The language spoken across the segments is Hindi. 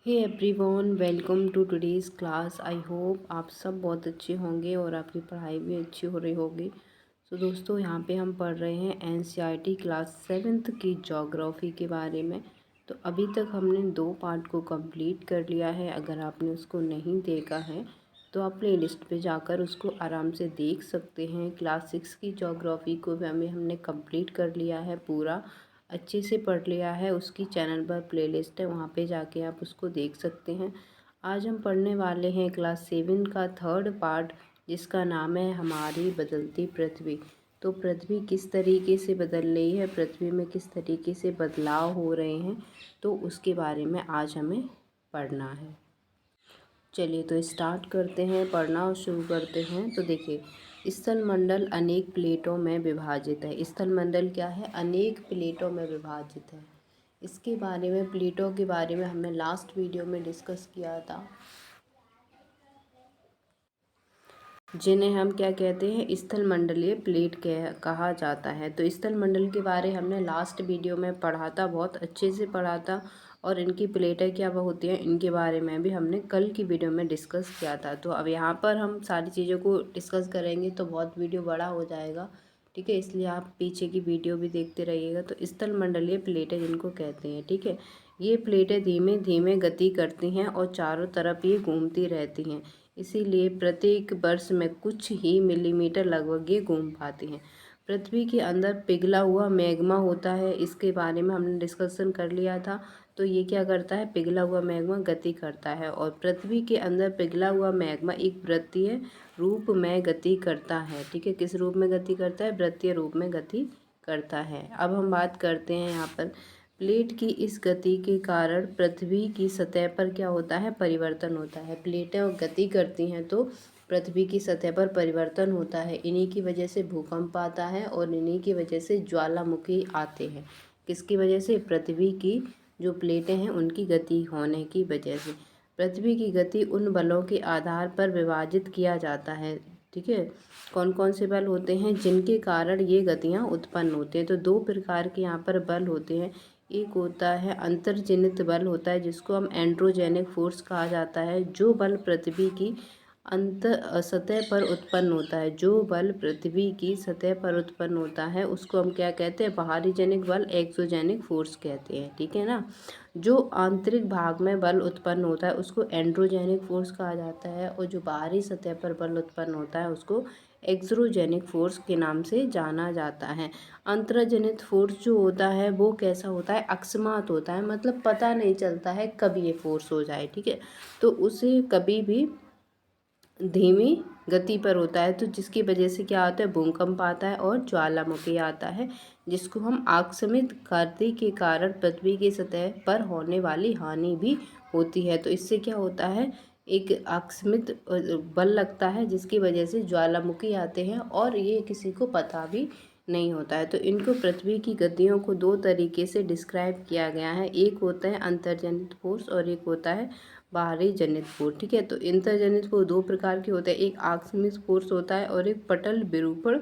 Hey everyone, welcome to today's class. I hope आप सब बहुत अच्छे होंगे और आपकी पढ़ाई भी अच्छी हो रही होगी। तो दोस्तों, यहाँ पे हम पढ़ रहे हैं एनसीईआरटी क्लास 7th की ज्योग्राफी के बारे में। तो अभी तक हमने 2 पार्ट को कंप्लीट कर लिया है। अगर आपने उसको नहीं देखा है तो आप प्ले लिस्ट पर जाकर उसको आराम से देख सकते हैं। क्लास 6 की ज्योग्राफी को भी हमने कंप्लीट कर लिया है, पूरा अच्छे से पढ़ लिया है। उसकी चैनल पर प्लेलिस्ट है, वहाँ पे जाके आप उसको देख सकते हैं। आज हम पढ़ने वाले हैं क्लास 7 का 3rd पार्ट, जिसका नाम है हमारी बदलती पृथ्वी। तो पृथ्वी किस तरीके से बदल रही है, पृथ्वी में किस तरीके से बदलाव हो रहे हैं, तो उसके बारे में आज हमें पढ़ना है। चलिए तो स्टार्ट करते हैं, पढ़ना और शुरू करते हैं। तो देखिए, स्थलमंडल अनेक प्लेटों में विभाजित है। स्थलमंडल क्या है? अनेक प्लेटों में विभाजित है। इसके बारे में, प्लेटों के बारे में हमने लास्ट वीडियो में डिस्कस किया था, जिन्हें हम क्या कहते हैं? स्थलमंडलीय प्लेट कहा जाता है। तो स्थलमंडल के बारे हमने लास्ट वीडियो में पढ़ा था, बहुत अच्छे से पढ़ा था। और इनकी प्लेटें क्या वो होती हैं, इनके बारे में भी हमने कल की वीडियो में डिस्कस किया था। तो अब यहाँ पर हम सारी चीज़ों को डिस्कस करेंगे तो बहुत वीडियो बड़ा हो जाएगा, ठीक है। इसलिए आप पीछे की वीडियो भी देखते रहिएगा। तो स्थलमंडलीय प्लेटें जिनको कहते हैं, ठीक है, ये प्लेटें धीमे धीमे गति करती हैं और चारों तरफ ये घूमती रहती हैं। इसीलिए प्रत्येक वर्ष में कुछ ही मिलीमीटर लगभग ये घूम पाती हैं। पृथ्वी के अंदर पिघला हुआ मैग्मा होता है, इसके बारे में हमने डिस्कशन कर लिया था। तो ये क्या करता है? पिघला हुआ मैग्मा गति करता है, और पृथ्वी के अंदर पिघला हुआ मैग्मा एक वृत्तीय रूप में गति करता है, ठीक है। किस रूप में गति करता है? वृत्तीय रूप में गति करता है। अब हम बात करते हैं यहाँ पर प्लेट की इस गति के कारण पृथ्वी की सतह पर क्या होता है? परिवर्तन होता है। प्लेटें गति करती हैं तो पृथ्वी की सतह पर परिवर्तन होता है। इन्हीं की वजह से भूकंप आता है और इन्हीं की वजह से ज्वालामुखी आते हैं। किसकी वजह से? पृथ्वी की जो प्लेटें हैं उनकी गति होने की वजह से। पृथ्वी की गति उन बलों के आधार पर विभाजित किया जाता है, ठीक है। कौन कौन से बल होते हैं जिनके कारण ये गतियाँ उत्पन्न होती हैं? तो 2 प्रकार के यहाँ पर बल होते हैं। एक होता है अंतर्जनित बल होता है, जिसको हम एंड्रोजेनिक फोर्स कहा जाता है। जो बल पृथ्वी की सतह पर उत्पन्न होता है, जो बल पृथ्वी की सतह पर उत्पन्न होता है उसको हम क्या कहते हैं? बाहरी जनिक बल, एक्सोजेनिक फोर्स कहते हैं, ठीक है ना। जो आंतरिक भाग में बल उत्पन्न होता है उसको एंड्रोजेनिक फोर्स कहा जाता है, और जो बाहरी सतह पर बल उत्पन्न होता है उसको एक्सोजेनिक फोर्स के नाम से जाना जाता है। अंतर्जनित फोर्स जो होता है वो कैसा होता है? अकस्मात होता है, मतलब पता नहीं चलता है कब ये फोर्स हो जाए, ठीक है। तो उसे कभी भी धीमी गति पर होता है, तो जिसकी वजह से क्या आता है? भूकंप आता है और ज्वालामुखी आता है, जिसको हम आकस्मिक गति के कारण पृथ्वी की सतह पर होने वाली हानि भी होती है। तो इससे क्या होता है? एक आकस्मिक बल लगता है जिसकी वजह से ज्वालामुखी आते हैं, और ये किसी को पता भी नहीं होता है। तो इनको, पृथ्वी की गतियों को 2 तरीके से डिस्क्राइब किया गया है। एक होता है अंतर्जनित फोर्स और एक होता है बाहरी जनित फोर्स, ठीक है। तो इंतर्जनित फोर्स 2 प्रकार के होते हैं, एक आकस्मिक फोर्स होता है और एक पटल विरूपण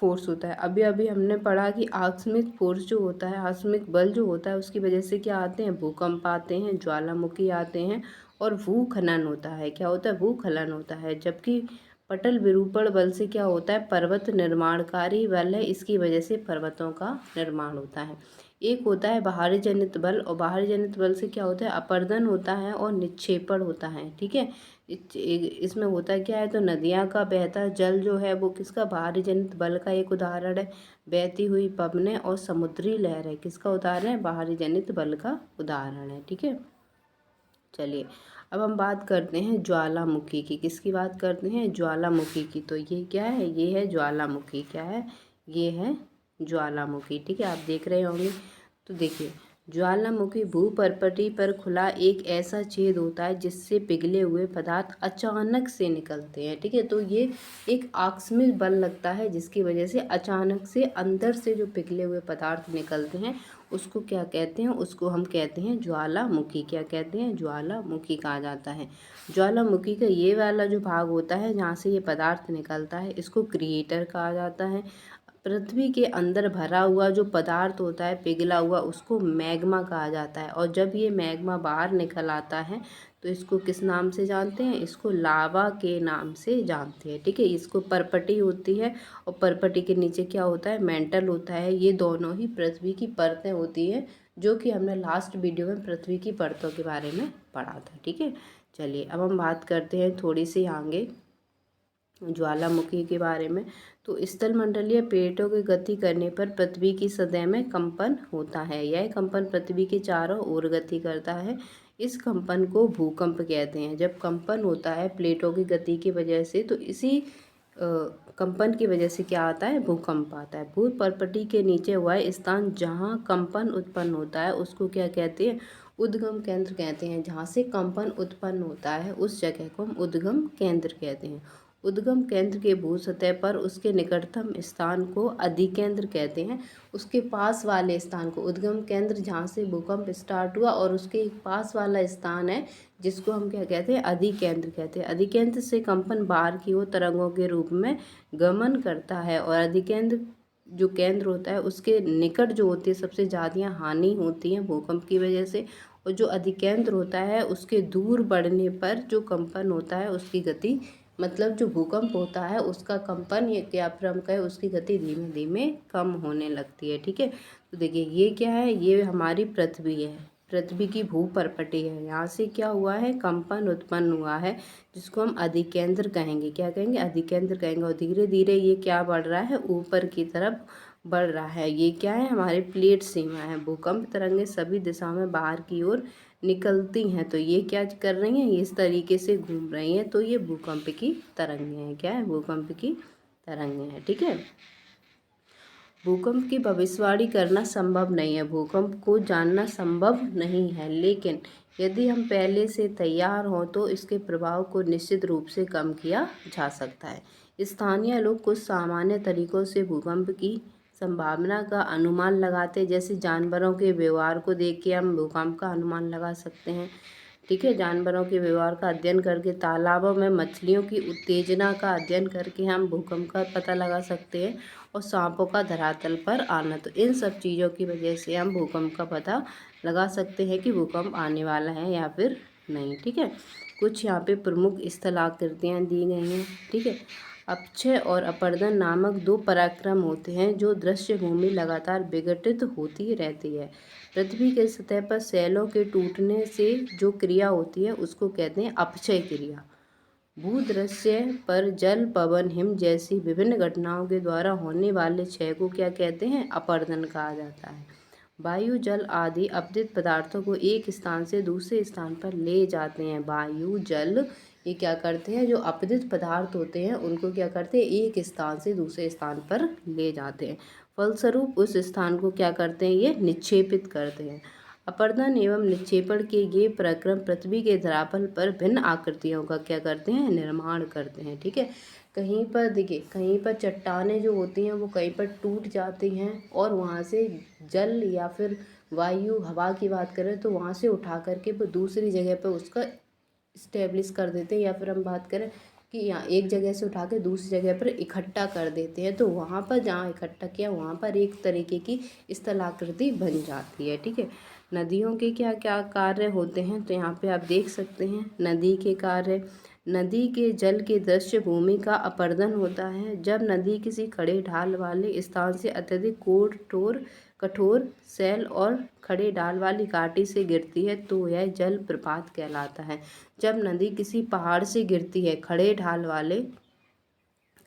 फोर्स होता है। अभी अभी हमने पढ़ा कि आकस्मिक फोर्स जो होता है, आकस्मिक बल जो होता है, उसकी वजह से क्या आते हैं? भूकंप आते हैं, ज्वालामुखी आते हैं और भूखनन होता है। क्या होता है? भूखनन होता है। जबकि पटल विरूपण बल से क्या होता है? पर्वत निर्माणकारी बल है, इसकी वजह से पर्वतों का निर्माण होता है। एक होता है बाहरी जनित बल, और बाहरी जनित बल से क्या होता है? अपरदन होता है और निक्षेपण होता है, ठीक है। इसमें होता क्या है? तो नदियाँ का बहता जल जो है वो किसका? बाहरी जनित बल का एक उदाहरण है। बहती हुई पवनें और समुद्री लहरें किसका उदाहरण है? बाहरी जनित बल का उदाहरण है, ठीक है। चलिए, अब हम बात करते हैं ज्वालामुखी की। किसकी बात करते हैं? ज्वालामुखी की। तो ये क्या है? ये है ज्वालामुखी। क्या है? ये है ज्वालामुखी, ठीक है। आप देख रहे होंगे। तो देखिए, ज्वालामुखी भूपर्पटी पर खुला एक ऐसा छेद होता है जिससे पिघले हुए पदार्थ अचानक से निकलते हैं, ठीक है। तो ये एक आकस्मिक बल लगता है जिसकी वजह से अचानक से अंदर से जो पिघले हुए पदार्थ निकलते हैं उसको क्या कहते हैं? उसको हम कहते हैं ज्वालामुखी। क्या कहते हैं? ज्वालामुखी कहा जाता है। ज्वालामुखी का ये वाला जो भाग होता है जहाँ से ये पदार्थ निकलता है, इसको क्रिएटर कहा जाता है। पृथ्वी के अंदर भरा हुआ जो पदार्थ होता है पिघला हुआ, उसको मैग्मा कहा जाता है। और जब ये मैग्मा बाहर निकल आता है तो इसको किस नाम से जानते हैं? इसको लावा के नाम से जानते हैं। ठीक है, इसको परपटी होती है और परपटी के नीचे क्या होता है? मेंटल होता है। ये दोनों ही पृथ्वी की परतें होती हैं, जो कि हमने लास्ट वीडियो में पृथ्वी की परतों के बारे में पढ़ा था। ठीक है, चलिए अब हम बात करते हैं थोड़ी सी आगे ज्वालामुखी के बारे में। तो स्थलमंडलीय प्लेटों की गति करने पर पृथ्वी की सतह में कंपन होता है। यह कंपन पृथ्वी के चारों ओर गति करता है। इस कंपन को भूकंप कहते हैं। जब कंपन होता है प्लेटों की गति की वजह से, तो इसी कंपन की वजह से क्या आता है? भूकंप आता है। भू परपटी के नीचे वह स्थान जहाँ कंपन उत्पन्न होता है उसको क्या कहते हैं? उद्गम केंद्र कहते हैं। जहाँ से कंपन उत्पन्न होता है उस जगह को हम उद्गम केंद्र कहते हैं। उद्गम केंद्र के भू सतह पर उसके निकटतम स्थान को अधिकेंद्र कहते हैं। उसके पास वाले स्थान को उद्गम केंद्र, जहाँ से भूकंप स्टार्ट हुआ और उसके एक पास वाला स्थान है जिसको हम क्या कहते हैं? अधिकेंद्र कहते हैं। अधिकेंद्र से कंपन बाहर की ओर तरंगों के रूप में गमन करता है और अधिकेंद्र जो केंद्र होता है उसके निकट जो होती है सबसे ज़्यादा हानि होती है भूकंप की वजह से। और जो अधिकेंद्र होता है उसके दूर बढ़ने पर जो कंपन होता है उसकी गति, मतलब जो भूकंप होता है उसका कंपन या फिर हम कहें उसकी गति धीमे धीमे कम होने लगती है। ठीक है, तो देखिए ये क्या है? ये हमारी पृथ्वी है, पृथ्वी की भूपर्पटी है। यहाँ से क्या हुआ है? कंपन उत्पन्न हुआ है, जिसको हम अधिकेंद्र कहेंगे। क्या कहेंगे? अधिकेंद्र कहेंगे। और धीरे धीरे ये क्या बढ़ रहा है? ऊपर की तरफ बढ़ रहा है। ये क्या है? हमारी प्लेट सीमा है। भूकंप तरंगें सभी दिशा में बाहर की ओर निकलती हैं, तो ये क्या कर रही हैं? ये इस तरीके से घूम रही हैं, तो ये भूकंप की तरंगें हैं। क्या है? भूकंप की तरंगें हैं। ठीक है, भूकंप की भविष्यवाणी करना संभव नहीं है, भूकंप को जानना संभव नहीं है, लेकिन यदि हम पहले से तैयार हों तो इसके प्रभाव को निश्चित रूप से कम किया जा सकता है। स्थानीय लोग कुछ सामान्य तरीकों से भूकंप की संभावना का अनुमान लगाते हैं। जैसे जानवरों के व्यवहार को देख के हम भूकंप का अनुमान लगा सकते हैं। ठीक है, जानवरों के व्यवहार का अध्ययन करके, तालाबों में मछलियों की उत्तेजना का अध्ययन करके हम भूकंप का पता लगा सकते हैं। और सांपों का धरातल पर आना, तो इन सब चीज़ों की वजह से हम भूकंप का पता लगा सकते हैं कि भूकंप आने वाला है या फिर नहीं। ठीक है, कुछ यहाँ पे प्रमुख स्थल आकृतियाँ दी गई हैं। ठीक है, अपक्षय और अपर्दन नामक दो पराक्रम होते हैं जो दृश्य भूमि लगातार विघटित होती रहती है। पृथ्वी के सतह पर सेलों के टूटने से जो क्रिया होती है उसको कहते हैं अपक्षय क्रिया। भूदृश्य पर जल, पवन, हिम जैसी विभिन्न घटनाओं के द्वारा होने वाले क्षय को क्या कहते हैं? अपर्दन कहा जाता है। वायु, जल आदि अपदित पदार्थों को एक स्थान से दूसरे स्थान पर ले जाते हैं। वायु, जल ये क्या करते हैं? जो अपदित पदार्थ होते हैं उनको क्या करते हैं? एक स्थान से दूसरे स्थान पर ले जाते हैं। फलस्वरूप उस स्थान को क्या करते हैं? ये निक्षेपित करते हैं। अपर्दन एवं निक्षेपण के ये प्रक्रम पृथ्वी के धरातल पर भिन्न आकृतियों का क्या करते हैं? निर्माण करते हैं। ठीक है, कहीं पर देखिए, कहीं पर चट्टानें जो होती हैं वो कहीं पर टूट जाती हैं और वहाँ से जल या फिर वायु, हवा की बात करें तो वहाँ से उठा करके वो दूसरी जगह पर उसका इस्टेब्लिश कर देते हैं। या फिर हम बात करें कि यहाँ एक जगह से उठा के दूसरी जगह पर इकट्ठा कर देते हैं, तो वहाँ पर जहाँ इकट्ठा किया वहाँ पर एक तरीके की स्थलाकृति बन जाती है। ठीक है, नदियों के क्या क्या कार्य होते हैं? तो यहाँ पे आप देख सकते हैं नदी के कार्य। नदी के जल के दृश्य भूमि का अपर्दन होता है। जब नदी किसी खड़े ढाल वाले स्थान से अत्यधिक कठोर सैल और खड़े ढाल वाली घाटी से गिरती है तो यह जल प्रपात कहलाता है। जब नदी किसी पहाड़ से गिरती है, खड़े ढाल वाले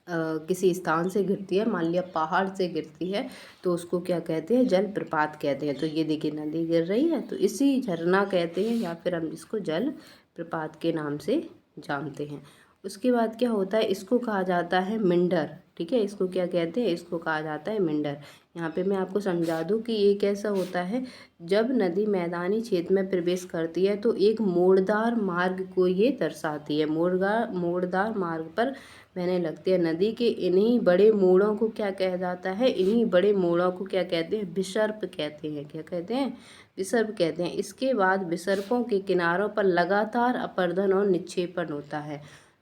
किसी स्थान से गिरती है, मान लिया पहाड़ से गिरती है, तो उसको क्या कहते हैं? जल प्रपात कहते हैं। तो ये देखिए नदी गिर रही है तो इसी झरना कहते हैं या फिर हम इसको जल प्रपात के नाम से जानते हैं। उसके बाद क्या होता है? इसको कहा जाता है मिंडर। ठीक है, इसको क्या कहते हैं? इसको कहा जाता है मिंडर। यहाँ पे मैं आपको समझा दूँ कि ये कैसा होता है। जब नदी मैदानी क्षेत्र में प्रवेश करती है तो एक मोड़दार मार्ग को ये दर्शाती है। मोड़दार मार्ग पर बहने लगती है। नदी के इन्हीं बड़े मोड़ों को क्या कहा जाता है? इन्हीं बड़े मोड़ों को क्या कहते हैं? विसर्प कहते हैं। क्या कहते हैं? विसर्प कहते हैं। इसके बाद विसर्पों के किनारों पर लगातार अपर्दन और निक्षेपण होता है।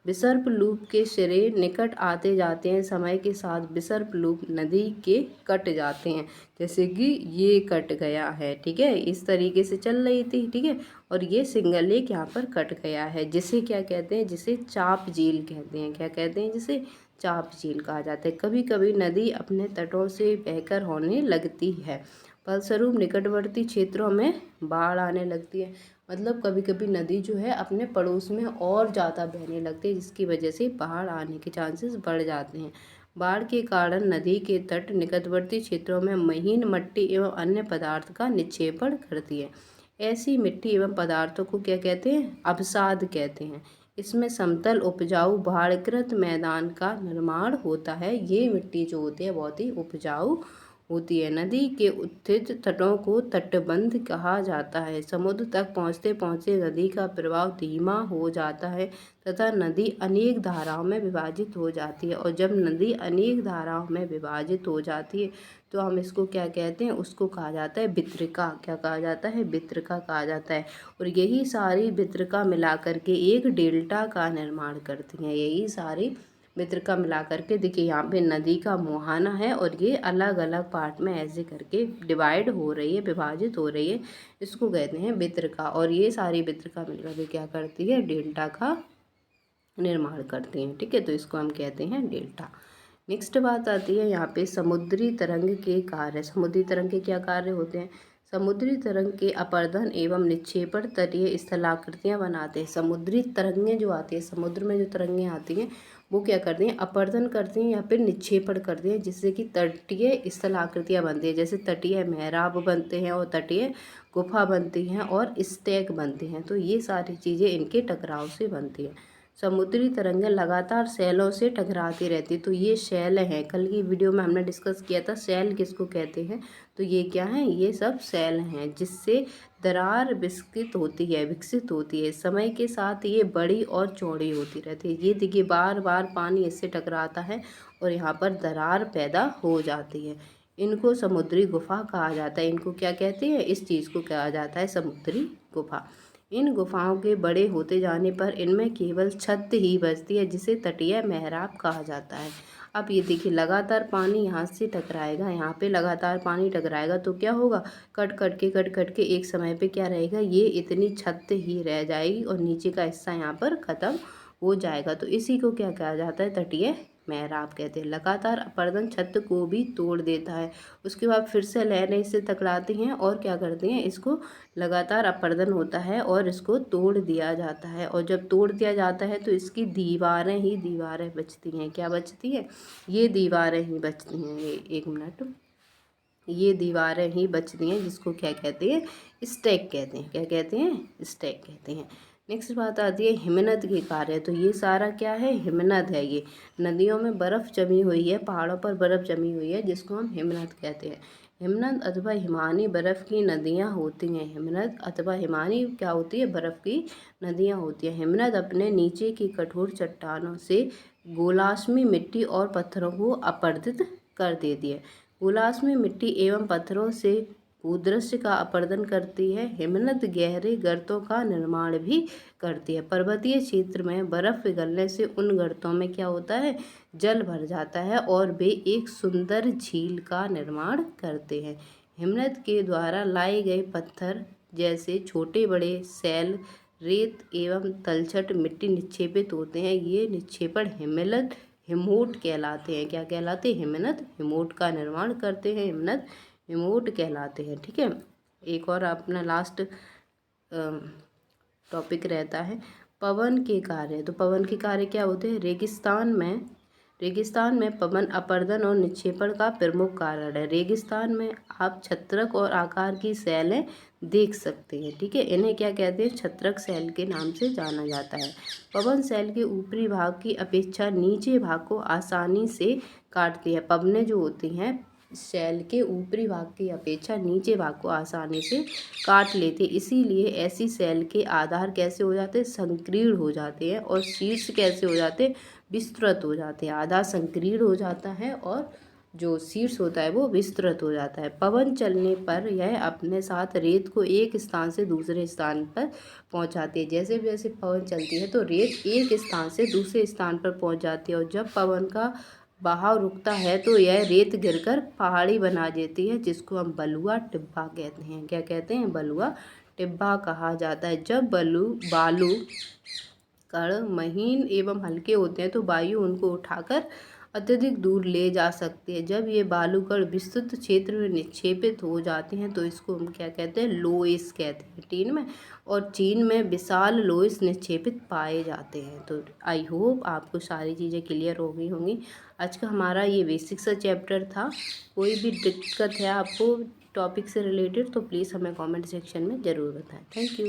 विसर्प लूप के सिरे निकट आते जाते हैं, समय के साथ विसर्प लूप नदी के कट जाते हैं, जैसे कि ये कट गया है, ठीक है, इस तरीके से चल रही थी, ठीक है, और ये सिंगल लेक यहाँ पर कट गया है, जिसे क्या कहते हैं, जिसे चाप झील कहते हैं। क्या कहते हैं? जिसे चाप झील कहा जाता है। कभी कभी नदी अपने तटों से बहकर होने लगती है, फलस्वरूप निकटवर्ती क्षेत्रों में बाढ़ आने लगती है। मतलब कभी कभी नदी जो है अपने पड़ोस में और ज़्यादा बहने लगती है, जिसकी वजह से बाढ़ आने के चांसेस बढ़ जाते हैं। बाढ़ के कारण नदी के तट निकटवर्ती क्षेत्रों में महीन मिट्टी एवं अन्य पदार्थ का निक्षेपण करती है। ऐसी मिट्टी एवं पदार्थों को क्या कहते हैं? अवसाद कहते हैं। इसमें समतल उपजाऊ बाढ़कृत मैदान का निर्माण होता है। ये मिट्टी जो होती है बहुत ही उपजाऊ होती है। नदी के उत्थित तटों को तटबंध कहा जाता है। समुद्र तक पहुँचते पहुँचते नदी का प्रवाह धीमा हो जाता है तथा नदी अनेक धाराओं में विभाजित हो जाती है। और जब नदी अनेक धाराओं में विभाजित हो जाती है तो हम इसको क्या कहते हैं? उसको कहा जाता है वितरिका। क्या कहा जाता है? वितरिका कहा जाता है। और यही सारी वितरिका मिला करके एक डेल्टा का निर्माण करती हैं। यही सारी वितरिका मिला करके देखिए यहाँ पे नदी का मुहाना है और ये अलग अलग पार्ट में ऐसे करके डिवाइड हो रही है, विभाजित हो रही है, इसको कहते हैं वितरिका। और ये सारी वितरिका मिलकर के क्या करती है? डेल्टा का निर्माण करती हैं, ठीक है, तो इसको हम कहते हैं डेल्टा। नेक्स्ट बात आती है यहाँ पे समुद्री तरंग के कार्य। समुद्री तरंग के क्या कार्य होते हैं? समुद्री तरंग के अपरदन एवं निक्षेपण तटीय स्थलाकृतियाँ बनाते हैं। समुद्री तरंगें जो आती है, समुद्र में जो तरंगें आती हैं वो क्या करती हैं? अपरदन करती हैं या फिर निक्षेपण करती हैं, जिससे कि तटीय स्थलाकृतियाँ बनती हैं। जैसे तटीय मेहराब बनते हैं और तटीय गुफा बनती हैं और स्टैक बनते हैं। तो ये सारी चीज़ें इनके टकराव से बनती हैं। समुद्री तरंगें लगातार शैलों से टकराती रहती है। तो ये शैल हैं, कल की वीडियो में हमने डिस्कस किया था शैल किसको कहते हैं। तो ये क्या हैं? ये सब शैल हैं, जिससे दरार विकसित होती है। समय के साथ ये बड़ी और चौड़ी होती रहती है। ये देखिए बार बार पानी इससे टकराता है और यहाँ पर दरार पैदा हो जाती है। इनको समुद्री गुफा कहा जाता है। इनको क्या कहते हैं? इस चीज़ को कहा जाता है समुद्री गुफा। इन गुफाओं के बड़े होते जाने पर इनमें केवल छत ही बचती है, जिसे तटीय मेहराब कहा जाता है। अब ये देखिए लगातार पानी यहाँ से टकराएगा, यहाँ पे लगातार पानी टकराएगा तो क्या होगा? कट कट के एक समय पे क्या रहेगा? ये इतनी छत ही रह जाएगी और नीचे का हिस्सा यहाँ पर ख़त्म हो जाएगा। तो इसी को क्या कहा जाता है? तटीय मेहराब कहते हैं। लगातार अपरदन छत को भी तोड़ देता है। उसके बाद फिर से लहरें इससे टकराती हैं और क्या करती हैं? इसको लगातार अपरदन होता है और इसको तोड़ दिया जाता है। और जब तोड़ दिया जाता है तो इसकी दीवारें ही दीवारें बचती हैं। क्या बचती हैं? ये दीवारें ही बचती हैं। ये एक मिनट, ये दीवारें ही बचती हैं, जिसको क्या कहते हैं? स्टैक कहते हैं। क्या कहते हैं? स्टैक कहते हैं। नेक्स्ट बात आती है हिमनद के कार्य। तो ये सारा क्या है? हिमनद है। ये नदियों में बर्फ़ जमी हुई है, पहाड़ों पर बर्फ़ जमी हुई है, जिसको हम हिमनद कहते हैं। हिमनद अथवा हिमानी बर्फ़ की नदियाँ होती हैं। हिमनद अथवा हिमानी क्या होती है? बर्फ़ की नदियाँ होती हैं। हिमनद अपने नीचे की कठोर चट्टानों से गोलाश्मी मिट्टी और पत्थरों को अपरदित कर देती है। गोलाश्मी मिट्टी एवं पत्थरों से भूदृश्य का अपरदन करती है। हिमनद गहरे गर्तों का निर्माण भी करती है। पर्वतीय क्षेत्र में बर्फ़ पिघलने से उन गर्तों में क्या होता है? जल भर जाता है और वे एक सुंदर झील का निर्माण करते हैं। हिमनद के द्वारा लाए गए पत्थर जैसे छोटे बड़े शैल, रेत एवं तलछट मिट्टी निक्षेपित होते हैं। ये निक्षेपण हिमोट कहलाते हैं। क्या कहलाते हैं? हिमनद हिमोट का निर्माण करते हैं। हिमनद हिमोट कहलाते हैं, ठीक है। एक और अपना लास्ट टॉपिक रहता है पवन के कार्य। तो पवन के कार्य क्या होते हैं? रेगिस्तान में पवन अपरदन और निक्षेपण का प्रमुख कारण है। रेगिस्तान में आप छत्रक और आकार की शैलें देख सकते हैं, ठीक है। इन्हें क्या कहते हैं? छत्रक शैल के नाम से जाना जाता है। पवन शैल के ऊपरी भाग की अपेक्षा नीचे भाग को आसानी से काटती है। पवनें जो होती हैं शैल के ऊपरी भाग की अपेक्षा नीचे भाग को आसानी से काट लेते, इसीलिए ऐसी शैल के आधार कैसे हो जाते हैं? संकीर्ण हो जाते हैं। और शीर्ष कैसे हो जाते हैं? विस्तृत हो जाते हैं। आधार संकीर्ण हो जाता है और जो शीर्ष होता है वो विस्तृत हो जाता है। पवन चलने पर यह अपने साथ रेत को एक स्थान से दूसरे स्थान पर पहुंचाती है। जैसे जैसे पवन चलती है तो रेत एक स्थान से दूसरे स्थान पर पहुंच जाती है, और जब पवन का बहाव रुकता है तो यह रेत गिरकर पहाड़ी बना देती है, जिसको हम बलुआ टिब्बा कहते हैं। क्या कहते हैं? बलुआ टिब्बा कहा जाता है। जब बालू कण महीन एवं हल्के होते हैं तो वायु उनको उठाकर अत्यधिक दूर ले जा सकती है। जब ये बालू कण विस्तृत क्षेत्र में निक्षेपित हो जाते हैं तो इसको हम क्या कहते हैं? लोइस कहते हैं चीन में, और चीन में विशाल लोइस निक्षेपित पाए जाते हैं। तो आई होप आपको सारी चीज़ें क्लियर हो गई होंगी। आज का हमारा ये बेसिक सा चैप्टर था। कोई भी दिक्कत है आपको टॉपिक से रिलेटेड तो प्लीज़ हमें कमेंट सेक्शन में ज़रूर बताएं। Thank you.